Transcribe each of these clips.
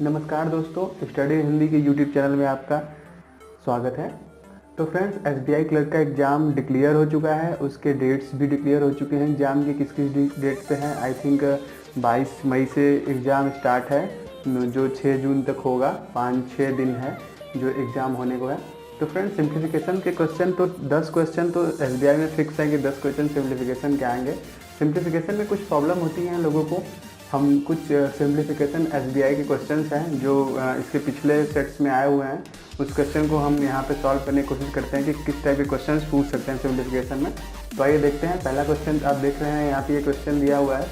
नमस्कार दोस्तों, स्टडी हिंदी के यूट्यूब चैनल में आपका स्वागत है। तो फ्रेंड्स, एसबीआई क्लर्क का एग्ज़ाम डिक्लेयर हो चुका है, उसके डेट्स भी डिक्लेयर हो चुके हैं। एग्ज़ाम की किस किस डेट पे हैं? आई थिंक 22 मई से एग्ज़ाम स्टार्ट है, जो 6 जून तक होगा। 5-6 दिन है जो एग्ज़ाम होने को है। तो फ्रेंड्स, सिंप्लीफिकेशन के क्वेश्चन तो 10 क्वेश्चन तो एसबीआई में फिक्स है कि 10 क्वेश्चन सिंप्लीफिकेशन के आएंगे। सिंप्लीफिकेशन में कुछ प्रॉब्लम होती हैं लोगों को। हम कुछ सिंप्लीफिकेशन एसबीआई के क्वेश्चंस हैं जो इसके पिछले सेट्स में आए हुए हैं, उस क्वेश्चन को हम यहाँ पे सॉल्व करने की कोशिश करते हैं कि किस टाइप के क्वेश्चंस पूछ सकते हैं सिंप्लीफिकेशन में। तो आइए देखते हैं। पहला क्वेश्चन आप देख रहे हैं, यहाँ पे ये क्वेश्चन दिया हुआ है।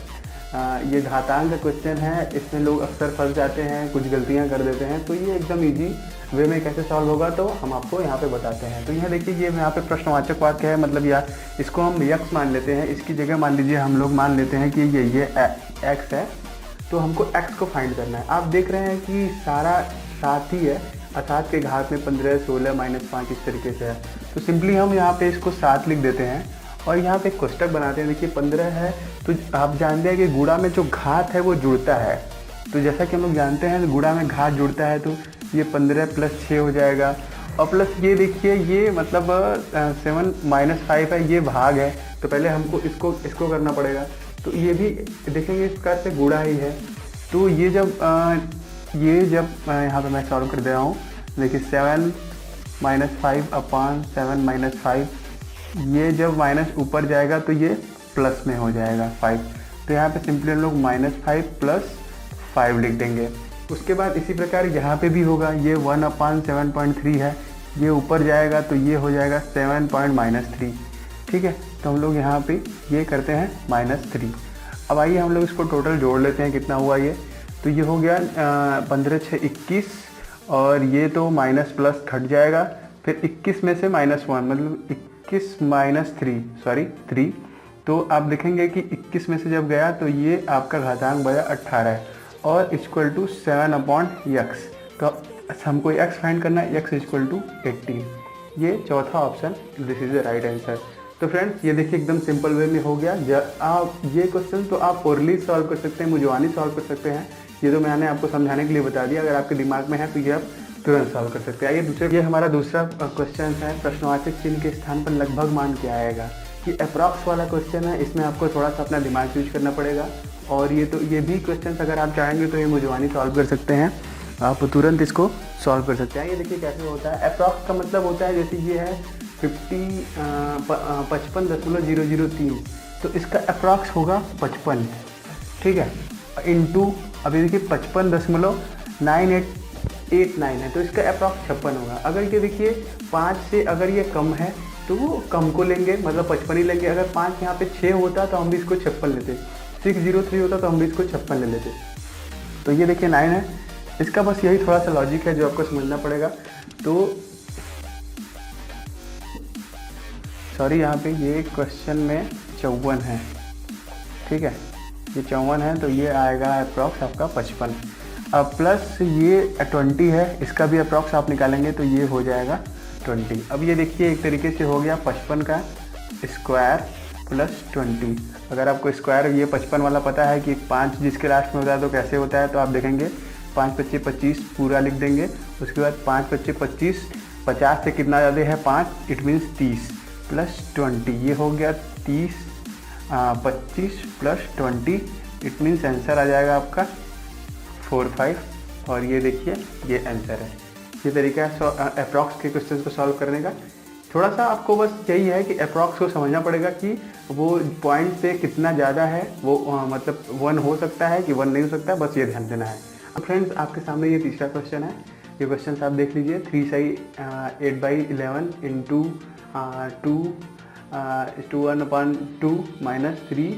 ये घातांक का क्वेश्चन है। इसमें लोग अक्सर फंस जाते हैं, कुछ गलतियाँ कर देते हैं। तो ये एकदम ईजी वे में कैसे सॉल्व होगा तो हम आपको यहाँ पे बताते हैं। तो यहाँ देखिए, ये यहाँ पे प्रश्नवाचक वाक्य है, मतलब यार इसको हम यक्स मान लेते हैं। इसकी जगह मान लीजिए हम लोग मान लेते हैं कि ये एक्स है, तो हमको x को फाइंड करना है। आप देख रहे हैं कि सारा साथ ही है, 7 के घात में 15, 16, -5 इस तरीके से है। तो सिंपली हम यहाँ पे इसको 7 लिख देते हैं और यहाँ पे कोष्टक बनाते हैं। देखिए 15 है, तो आप जानते हैं कि गुणा में जो घात है वो जुड़ता है। तो जैसा कि हम लोग जानते हैं गुणा में घात जुड़ता है, तो ये 15 + 6 हो जाएगा। और प्लस ये देखिए, ये मतलब 7 - 5 है, ये भाग है। तो पहले हमको इसको करना पड़ेगा। तो ये भी देखेंगे इसका से गुणा ही है। तो ये जब यहाँ पे मैं सॉल्व कर दे रहा हूँ। देखिए 7 - 5/7 - 5, ये जब माइनस ऊपर जाएगा तो ये प्लस में हो जाएगा 5। तो यहाँ पे सिंपली हम लोग -5 + 5 लिख देंगे। उसके बाद इसी प्रकार यहाँ पे भी होगा। ये 1/7.3 है, ये ऊपर जाएगा तो ये हो जाएगा 7.-3। ठीक है, तो हम लोग यहाँ पे ये करते हैं -3। अब आइए हम लोग इसको टोटल जोड़ लेते हैं, कितना हुआ ये। तो ये हो गया 15 × 6 = 21, और ये तो माइनस प्लस घट जाएगा। फिर 21 में से -1, मतलब 21 - 3। तो आप देखेंगे कि 21 में से जब गया तो ये आपका घातांक बचा 18 है, और = 7/x। तो हमको x फाइंड करना है, x = 18। ये चौथा option, this is the right answer. तो फ्रेंड्स, ये देखिए एकदम सिंपल वे में हो गया। आप ये क्वेश्चन तो आप ओरली सॉल्व कर सकते हैं, मुझवानी सॉल्व कर सकते हैं। ये तो मैंने आपको समझाने के लिए बता दिया। अगर आपके दिमाग में है तो ये आप तुरंत सॉल्व कर सकते हैं। ये हमारा दूसरा क्वेश्चन है। प्रश्नवाचक चिन्ह के स्थान पर लगभग मान क्या आएगा? ये अप्रॉक्स वाला क्वेश्चन है, इसमें आपको थोड़ा सा अपना दिमाग यूज करना पड़ेगा। और ये भी क्वेश्चन अगर आप चाहेंगे तो ये मुझवानी सॉल्व कर सकते हैं, आप तुरंत इसको सॉल्व कर सकते हैं। ये देखिए कैसे होता है। अप्रॉक्स का मतलब होता है, जैसे ये है 55.003, तो इसका अप्रॉक्स होगा 55। ठीक है, इंटू अभी देखिए 55.9889 है, तो इसका अप्रॉक्स 56 होगा। अगर ये देखिए 5 से अगर ये कम है तो वो कम को लेंगे, मतलब 55 ही लेंगे। अगर 5 यहाँ पे 6 होता तो हम भी इसको 56 लेते। 603 होता तो हम भी इसको 56 ले लेते। तो ये देखिए 9 है। इसका बस यही थोड़ा सा लॉजिक है जो आपको समझना पड़ेगा। तो सॉरी, यहाँ पे ये क्वेश्चन में 54 है। ठीक है, ये 54 है, तो ये आएगा अप्रॉक्स आपका 55। अब प्लस ये 20 है, इसका भी अप्रॉक्स आप निकालेंगे तो ये हो जाएगा 20। अब ये देखिए एक तरीके से हो गया 55 का स्क्वायर + 20। अगर आपको स्क्वायर ये 55 वाला पता है कि 5 जिसके लास्ट में होता है तो कैसे होता है, तो आप देखेंगे 5 × 25 = 25 पूरा लिख देंगे। उसके बाद 5 × 25 = 25, 50 से कितना ज़्यादा है 5, इट मीन्स 30 + 20, ये हो गया 30, 25 + 20, इट मीन्स आंसर आ जाएगा आपका 45। और ये देखिए ये आंसर है। ये तरीका है अप्रॉक्स के क्वेश्चन को सॉल्व करने का। थोड़ा सा आपको बस यही है कि अप्रॉक्स को समझना पड़ेगा कि वो पॉइंट से कितना ज़्यादा है, वो मतलब 1 हो सकता है कि 1 नहीं हो सकता, बस ये ध्यान देना है। तो फ्रेंड्स, आपके सामने ये तीसरा क्वेश्चन है। ये क्वेश्चन आप देख लीजिए। 3 साई 8/11 × 2 1/2 - 3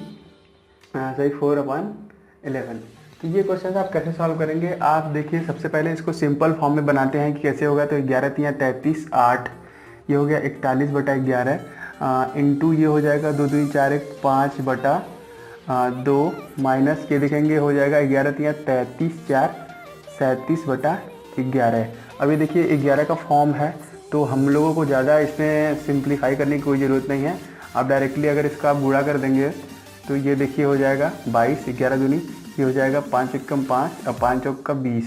साई 4/11। तो ये क्वेश्चन आप कैसे सॉल्व करेंगे? आप देखिए, सबसे पहले इसको सिंपल फॉर्म में बनाते हैं कि कैसे होगा। तो 11 × 3 = 33, 8, ये हो गया 41/11 इंटू ये हो जाएगा 2 × 2 = 4, 1 5/2 माइनस ये देखेंगे हो जाएगा 11 × 3 = 33, 4 37/11। अभी देखिए 11 का फॉर्म है, तो हम लोगों को ज़्यादा इसमें सिंप्लीफाई करने की कोई ज़रूरत नहीं है। आप डायरेक्टली अगर इसका आप गुणा कर देंगे तो ये देखिए हो जाएगा 22, 11 दूनी ये हो जाएगा 5 × 1 = 5 और 5 × 4 = 20।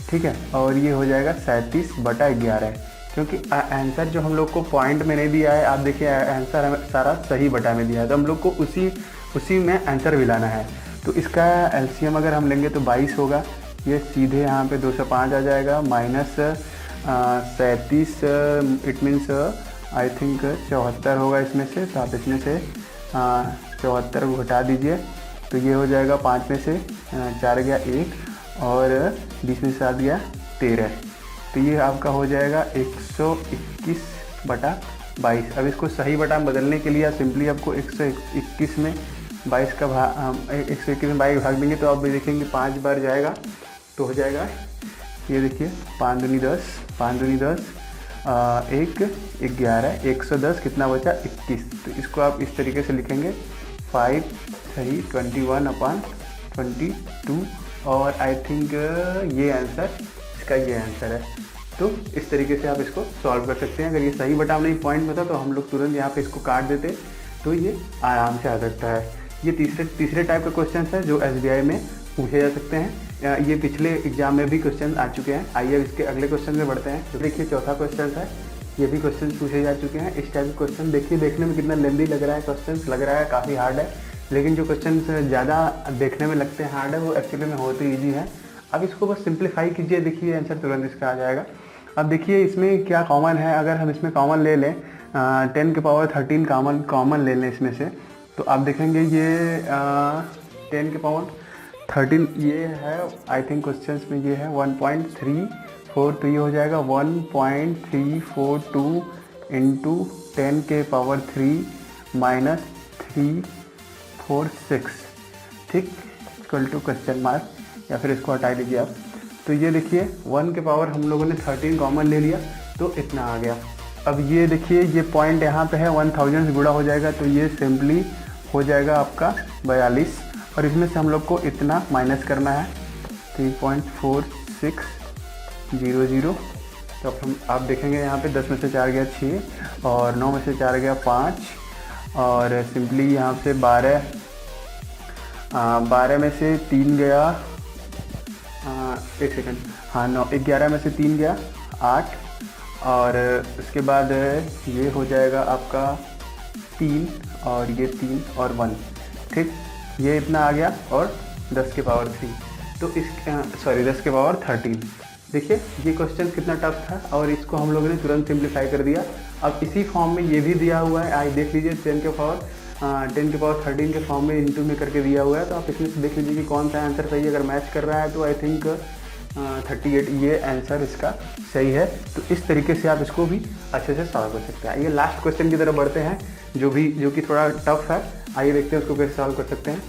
ठीक है। और ये हो जाएगा 37/11, क्योंकि आंसर जो हम लोग को पॉइंट में नहीं दिया है, आप देखिए आंसर हमें सारा सही बटा में दिया है, तो हम लोग को उसी में आंसर भी लाना है। तो इसका एलसीएम अगर हम लेंगे तो 22 होगा, ये सीधे यहाँ पे 205 आ जाएगा, minus 37, it means I think 74 होगा इसमें से, तो आप इसमें से 74 को घटा दीजिए, तो ये हो जाएगा 5 में से 4 गया 1 और 20 में से 7 गया 13, तो ये आपका हो जाएगा 121/22। अब इसको सही बटा में बदलने के लिए आप सिंपली आपको 121 में 22 का 121 में 22 भाग देंगे, तो आप भी देखेंगे 5 बार जाएगा, तो हो जाएगा ये देखिए 5 दूनी 10, 5 दूनी 10, 1 11, 110 कितना बचा 21। तो इसको आप इस तरीके से लिखेंगे 5 सही 21/22, और आई थिंक ये आंसर इसका ये आंसर है। तो इस तरीके से आप इसको सॉल्व कर सकते हैं। अगर ये सही बटा नहीं पॉइंट में था तो हम लोग तुरंत यहाँ पे इसको काट देते, तो ये आराम से आ सकता है। ये तीसरे टाइप का क्वेश्चन है जो एसबीआई में पूछे जा सकते हैं। ये पिछले एग्जाम में भी क्वेश्चन आ चुके हैं। आइए इसके अगले क्वेश्चन में बढ़ते हैं। तो देखिए चौथा क्वेश्चन है, ये भी क्वेश्चन पूछे जा चुके हैं। इस टाइप के क्वेश्चन देखिए, देखने में कितना लेंदी लग रहा है, क्वेश्चन लग रहा है काफ़ी हार्ड है, लेकिन जो क्वेश्चन ज़्यादा देखने में लगते हैं हार्ड है वो एक्चुअली में होते ईजी है। अब इसको बस सिंप्लीफाई कीजिए, देखिए आंसर तुरंत इसका आ जाएगा। अब देखिए इसमें क्या कॉमन है, अगर हम इसमें कॉमन ले लें 10 की पावर 13 कॉमन ले लें इसमें से, तो आप देखेंगे ये 10 की पावर 13 ये है, आई थिंक क्वेश्चंस में ये है 1.34, तो ये हो जाएगा 1.342 इंटू 10 के पावर 3 माइनस 346, ठीक, इक्वल टू क्वेश्चन मार्क, या फिर इसको हटा लीजिए आप। तो ये देखिए 1 के पावर हम लोगों ने 13 कॉमन ले लिया, तो इतना आ गया। अब ये देखिए ये पॉइंट यहाँ पे है 1000 से गुणा हो जाएगा, तो ये सिंपली हो जाएगा आपका 42, और इसमें से हम लोग को इतना माइनस करना है 3.4600। तो अब आप देखेंगे यहाँ पे 10 में से 4 गया 6 और 9 में से 4 गया 5, और सिंपली यहाँ से 12 में से 3 गया, एक सेकंड, हाँ 9, 11 में से 3 गया 8, और उसके बाद ये हो जाएगा आपका 3 और ये 3 और 1, ठीक, ये इतना आ गया, और 10 के पावर 3, तो इस 10 के पावर 13। देखिए ये क्वेश्चन कितना टफ था, और इसको हम लोगों ने तुरंत सिंप्लीफाई कर दिया। अब इसी फॉर्म में ये भी दिया हुआ है, आइए देख लीजिए 10 के पावर 13 के फॉर्म में इंटू में करके दिया हुआ है, तो आप इसमें से देख लीजिए कि कौन सा आंसर सही है। अगर मैच कर रहा है तो आई थिंक 38 ये आंसर इसका सही है। तो इस तरीके से आप इसको भी अच्छे से सॉल्व कर सकते हैं। ये लास्ट क्वेश्चन की तरफ बढ़ते हैं, जो कि थोड़ा टफ है। आइए देखते हैं उसको कैसे सॉल्व कर सकते हैं।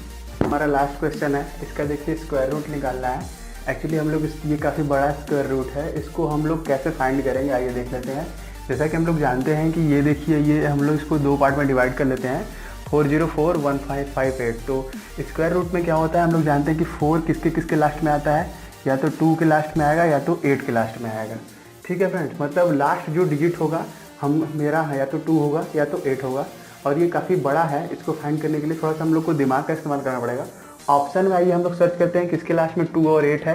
हमारा लास्ट क्वेश्चन है, इसका देखिए स्क्वायर रूट निकालना है। एक्चुअली हम लोग ये काफ़ी बड़ा स्क्वायर रूट है, इसको हम लोग कैसे फाइंड करेंगे आइए देख लेते हैं। जैसा कि हम लोग जानते हैं कि ये देखिए ये हम लोग इसको 2 पार्ट में डिवाइड कर लेते हैं, 4041558। तो स्क्वायर रूट में क्या होता है, हम लोग जानते हैं कि 4 किसके किसके लास्ट में आता है, या तो 2 के लास्ट में आएगा या तो 8 के लास्ट में आएगा, ठीक है फ्रेंड्स। मतलब लास्ट जो डिजिट होगा मेरा या तो 2 होगा या तो 8 होगा, और ये काफ़ी बड़ा है। इसको फाइंड करने के लिए थोड़ा सा हम लोग को दिमाग का इस्तेमाल करना पड़ेगा। ऑप्शन में आइए हम लोग सर्च करते हैं किसके लास्ट में 2 और 8 है।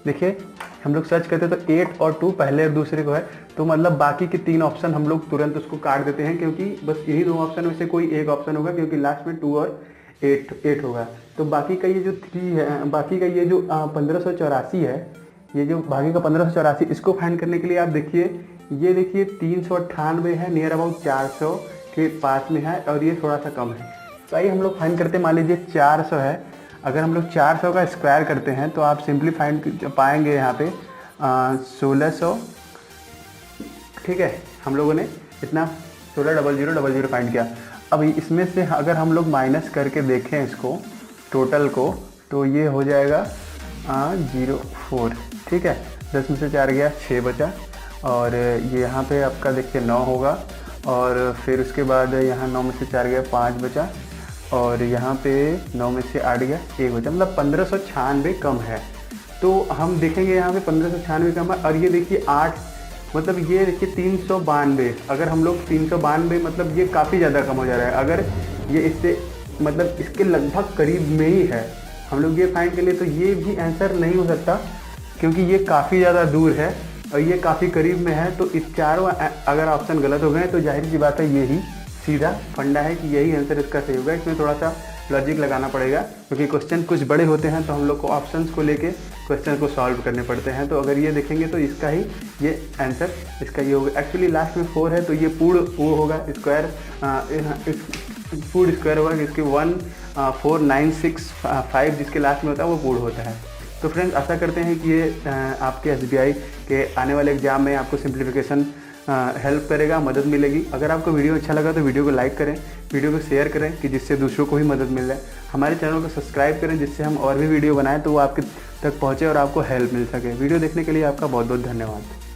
देखिए हम लोग सर्च करते हैं तो 8 और 2 पहले और दूसरे को है, तो मतलब बाकी के 3 ऑप्शन हम लोग तुरंत उसको काट देते हैं, क्योंकि बस यही 2 ऑप्शन में से कोई एक ऑप्शन होगा, क्योंकि लास्ट में 2 और 8 होगा। तो बाकी का ये जो 3 है, बाकी का ये जो 1584 है, ये जो बाकी का 1584, इसको फाइंड करने के लिए आप देखिए ये देखिए 398 है, नियर अबाउट 400 के पास में है, और ये थोड़ा सा कम है। तो आइए हम लोग फाइंड करते हैं। मान लीजिए 400 है, अगर हम लोग 400 का स्क्वायर करते हैं तो आप सिंपली फाइंड पाएंगे यहाँ पे 1600, ठीक है। हम लोगों ने इतना 160000 फाइंड किया। अब इसमें से अगर हम लोग माइनस करके देखें इसको टोटल को, तो ये हो जाएगा 04, ठीक है। 10 में से 4 गया 6 बचा, और ये यहाँ पे आपका देखिए 9 होगा, और फिर उसके बाद यहाँ 9 में से 4 गया 5 बचा, और यहाँ पे 9 में से 8 गया 1 बचा, मतलब 1596 कम है। तो हम देखेंगे यहाँ पे 1596 कम है, और ये देखिए 8, मतलब ये देखिए 392। अगर हम लोग 392, मतलब ये काफ़ी ज़्यादा कम हो जा रहा है। अगर ये इससे मतलब इसके लगभग करीब में ही है, हम लोग ये फाइंड कर लिए, तो ये भी आंसर नहीं हो सकता। क्योंकि ये काफ़ी ज़्यादा दूर है और ये काफ़ी करीब में है। तो इस चारों अगर ऑप्शन गलत हो गए तो जाहिर सी बात है यही सीधा फंडा है कि यही आंसर इसका सही होगा। इसमें थोड़ा सा लॉजिक लगाना पड़ेगा क्योंकि क्वेश्चन कुछ बड़े होते हैं तो हम लोग को ऑप्शंस को लेके क्वेश्चन को सॉल्व करने पड़ते हैं। तो अगर ये देखेंगे तो इसका ही ये आंसर इसका ये होगा। एक्चुअली लास्ट में 4 है तो ये पूर्ण वो होगा स्क्वायर, पूर्ण स्क्वायर होगा जिसके 14965 जिसके लास्ट में होता है वो पूर्ण होता है। तो फ्रेंड्स आशा करते हैं कि ये आपके SBI के आने वाले एग्जाम में आपको सिंप्लीफिकेशन हेल्प करेगा, मदद मिलेगी। अगर आपको वीडियो अच्छा लगा तो वीडियो को लाइक करें, वीडियो को शेयर करें कि जिससे दूसरों को भी मदद मिल जाए। हमारे चैनल को सब्सक्राइब करें जिससे हम और भी वीडियो बनाएं तो वो आपके तक पहुँचे और आपको हेल्प मिल सके। वीडियो देखने के लिए आपका बहुत बहुत धन्यवाद।